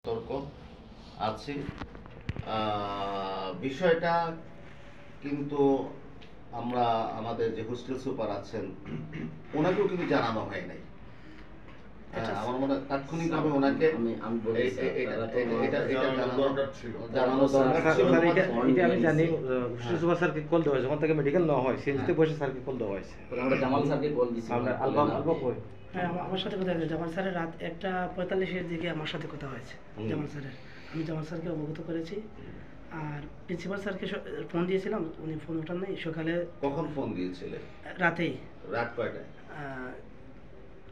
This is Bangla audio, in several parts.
তর্ক আছে। বিষয়টা কিন্তু আমরা আমাদের যে হোস্টেল সুপার আছেন ওনাকেও কিন্তু জানানো হয় নাই। আমার মনে হয় তাৎক্ষণিকভাবে ওনাকে জানানো দরকার ছিল। এটা আমি জানি হোস্টেল সুপার স্যারকে কল দেওয়া হয়েছে, যখন তাকে মেডিকেল নেওয়া হয় সিএনজিতে বসে স্যারকে কল দেওয়া হয়েছে। আমরা জামাল স্যারকে কল দিছি। আমরা আলবা কই? হ্যাঁ, আমার সাথে কথা হয়েছে জামাল স্যারের রাত 1:45-এর দিকে আমার সাথে কথা হয়েছে জামাল স্যারের। আমি জামাল স্যারকে অবগত করেছি। আর প্রিন্সিপাল স্যারকে ফোন দিয়েছিলাম, উনি ফোন ওঠান নাই। সকালে কখন ফোন দিয়েছিলেন? রাতেই। রাত কয়টায়?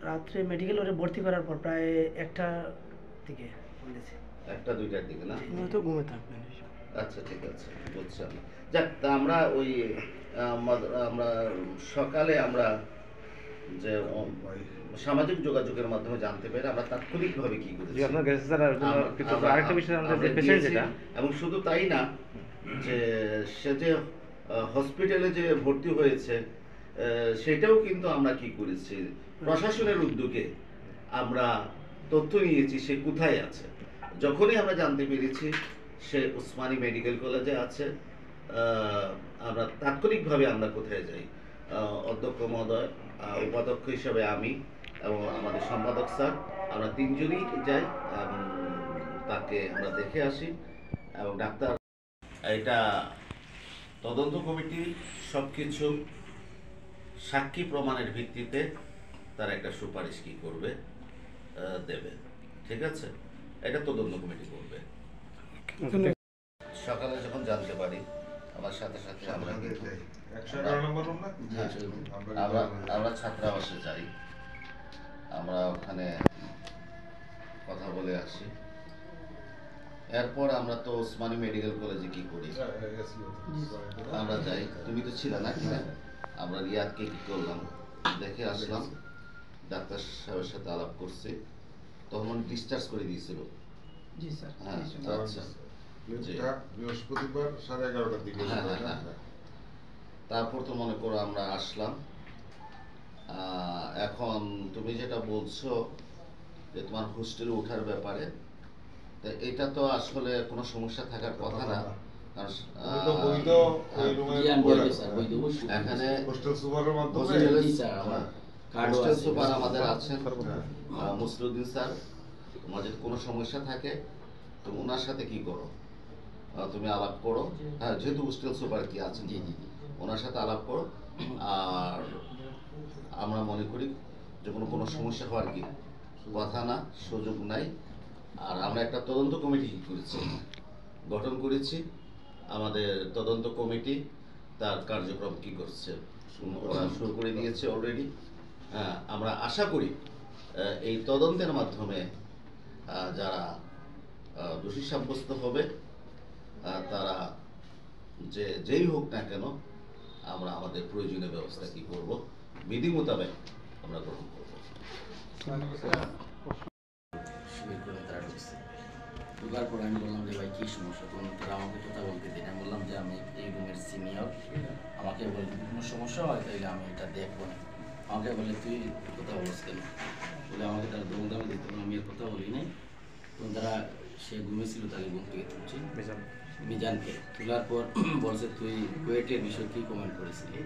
রাত্রে মেডিকেল ওরে ভর্তি করার পর প্রায় 1টার দিকে ফোন দিয়েছি। 1টা-2টার দিকে না? তো ঘুমে থাকবেন। আচ্ছা, ঠিক আছে, বুঝছি। যাক, তা আমরা ওই আমরা সকালে আমরা যে সামাজিক যোগাযোগের মাধ্যমে জানতে পেরে আমরা তাৎক্ষণিকভাবে কি করেছি, আরেকটা বিষয় আমাদের পেশেন্ট যেটা, এবং শুধু তাই না, যে সে যে হসপিটালে যে ভর্তি হয়েছে সেটাও কিন্তু আমরা কি করেছি, প্রশাসনের উদ্যোগে আমরা তথ্য নিয়েছি সে কোথায় আছে। যখনই আমরা জানতে পেরেছি সে ওসমানী মেডিকেল কলেজে আছে, আমরা তাৎক্ষণিকভাবে আমরা কোথায় যাই, অধ্যক্ষ মহোদয়, উপাধ্যক্ষ হিসাবে আমি এবং আমাদের সম্পাদক স্যার, আমরা 3জনই যাই এবং তাকে আমরা দেখে আসি। এবং ডাক্তার এটা তদন্ত কমিটি সব কিছু সাক্ষী প্রমাণের ভিত্তিতে তার একটা সুপারিশ কি করবে, দেবে। ঠিক আছে, এটা তদন্ত কমিটি করবে। সকালে যখন জানতে পারি আমার সাথে সাথে আমরা ছাত্রাবাসে যাই, আমরা ওখানে কথা বলে আসি। এরপর আমরা তো ওসমানী মেডিকেল কলেজে কি করি, আমরা যাই। তুমি তো ছিলে না, কি না? আমরা রিয়াদকে কি করলাম, দেখে আসলাম, ডাক্তার সাহেবের সাথে আলাপ করছি, তখন ডিসচার্জ করে দিয়েছিল। জি স্যার। হ্যাঁ, আচ্ছা, বৃহস্পতিবার 11:30টার দিকে। তারপর তো মনে করো আমরা আসলাম। এখন তুমি যেটা বলছো যে তোমার হোস্টেলে ওঠার ব্যাপারে, এটা তো আসলে কোনো সমস্যা থাকার কথা না, কারণ এখানে হোস্টেল সুপার আমাদের আছেন মুসলিউদ্দিন স্যার। তোমার যদি কোনো সমস্যা থাকে তুমি ওনার সাথে কি করো, তুমি আলাপ করো। হ্যাঁ, যেহেতু হোস্টেল সুপার কি আছেন, ওনার সাথে আলাপ করো। আর আমরা মনে করি যে কোনো সমস্যা হওয়ার কি কথা না, সুযোগ নাই। আর আমরা একটা তদন্ত কমিটি গঠন করেছি। আমাদের তদন্ত কমিটি তার কার্যক্রম কি করছে, ওরা শুরু করে দিয়েছে অলরেডি। হ্যাঁ, আমরা আশা করি এই তদন্তের মাধ্যমে যারা দোষী সাব্যস্ত হবে তারা যেই হোক না কেন, আমরা আমাদের প্রয়োজনীয় ব্যবস্থা কি করব, বিধি মোতাবেক আমরা গ্রহণ করব। ঢোকার পর আমি বললাম যে ভাই কী সমস্যা, তখন তারা আমাকে কথা বলতে দিন। আমি বললাম যে আমি এই রুমের সিনিয়র, আমাকে বলে যদি কোনো সমস্যা হয় তাহলে আমি এটা দেখবো না। আমাকে বলে তুই কথা বলিস কেন, বলে আমাকে তারা দমদামে দিতে বলে, আমি এর কথা বলি নাই। তখন তারা সে ঘুমিয়েছিল, তাকে ঘুম থেকে তুলছি, মিজানকে তোলার পর বলছে তুই কুয়েটের বিষয়ে কী কমেন্ট করেছিলি।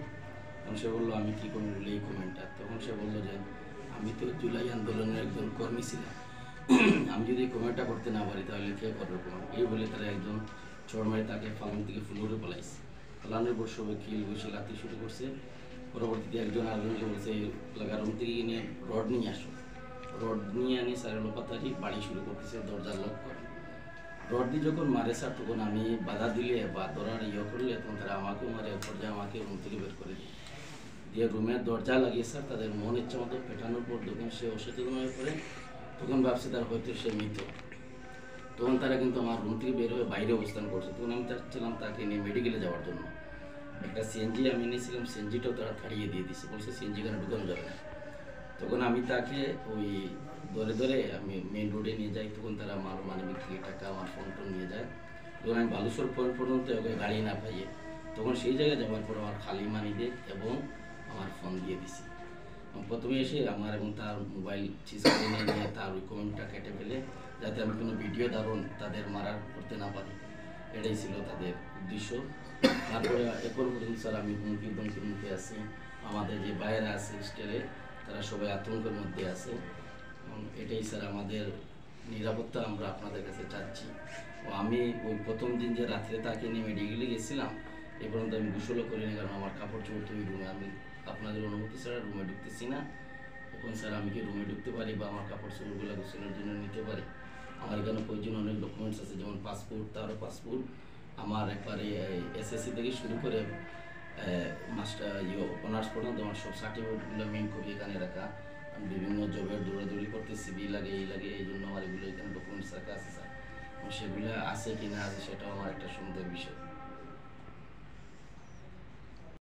তখন সে বললো আমি কী কমেন্ট বলি এই কমেন্টটা। তখন সে বললো যে আমি তো জুলাই আন্দোলনের একজন কর্মী ছিলাম, আমি যদি কমেন্টটা করতে না পারি তাহলে কে করবে কমেন্ট। এই বলে তারা একজন চড় মেরে তাকে ফালান থেকে ফ্লোরে পালাইছে। ফালানোর পর সবাই কিল বসে লাথি শুরু করছে। পরবর্তীতে একজন আরেকজনকে বলছে এলাকার রুম থেকে নিয়ে রড নিয়ে আসো। রড নিয়ে আনি স্যারের লোপাতারি বাড়ি শুরু করতেছে, দরজা লক করে। রড দিয়ে যখন মারে স্যার, তখন আমি বাধা দিলে বা ধরার করলে তখন তারা আমাকেও মারে, পর্যায়ে আমাকে রুম থেকে বের করে দিয়ে রুমের দরজা লাগিয়ে স্যার তাদের মন ইচ্ছা মতো পেটানোর পর যখন সে অসচেতন হয়ে পড়ে, তখন ভাবছে তার হয়তো সে মৃত। তখন তারা কিন্তু আমার রুম থেকে বের হয়ে বাইরে অবস্থান করছে। তখন আমি চাচ্ছিলাম তাকে নিয়ে মেডিকেলে যাওয়ার জন্য। একটা সিএনজি আমি নিয়েছিলাম, সিএনজিটাও তারা ছাড়িয়ে দিয়ে দিচ্ছে, বলছে সিএনজি কেন ঢুকানো যাবে না। তখন আমি তাকে ওই ধরে আমি মেন রোডে নিয়ে যাই। তখন তারা আমার মানবিক থেকে টাকা, আমার ফোন টোন নিয়ে যায়। যখন আমি বালুচর পয়েন্ট পর্যন্ত ওকে গাড়ি না পাইয়ে, তখন সেই জায়গায় যাওয়ার পর আমার খালি মানি ব্যাগ এবং আমার ফোন দিয়ে দিছি। প্রথমে এসে আমার এবং তার মোবাইল সিজ করে নিয়ে তার ওই কমেন্টটা কেটে ফেলে যাতে আমি কোনো ভিডিও ধারণ তাদের মারার করতে না পারি, এটাই ছিল তাদের উদ্দেশ্য। তারপরে এখন পর্যন্ত স্যার আমি হুমকির মুখে আছি, আমাদের যে বাইরে আছে স্টেলে তারা সবাই আতঙ্কের মধ্যে আছে। এবং এটাই স্যার আমাদের নিরাপত্তা আমরা আপনাদের কাছে চাচ্ছি। ও আমি ওই প্রথম দিন যে রাত্রে তাকে নিয়ে মেডিকেলে গেছিলাম, এ পর্যন্ত আমি গোসলও করিনি, কারণ আমার কাপড় চোপড় তো ওই রুমে, আমি আপনাদের অনুমতি ছাড়া রুমে ঢুকতেছি না। এখন স্যার আমি কি রুমে ঢুকতে পারি বা আমার কাপড় চোপড়গুলো গোসলের জন্য নিতে পারি? আমার এখানে প্রয়োজন অনেক ডকুমেন্টস আছে, যেমন পাসপোর্ট, তারও পাসপোর্ট, আমার একবারে এসএসসি থেকে শুরু করে মাস্টার অনার্স পর্যন্ত আমার সব সার্টিফিকেটগুলো মেইন কপি এখানে রাখা। আমি বিভিন্ন জবের দৌড়াদৌড়ি করতে, সিবি লাগে, এই লাগে, এই জন্য আমার এগুলো এখানে ডকুমেন্টস রাখা আছে স্যার। সেগুলো আছে কি না আছে সেটাও আমার একটা সুন্দর বিষয়।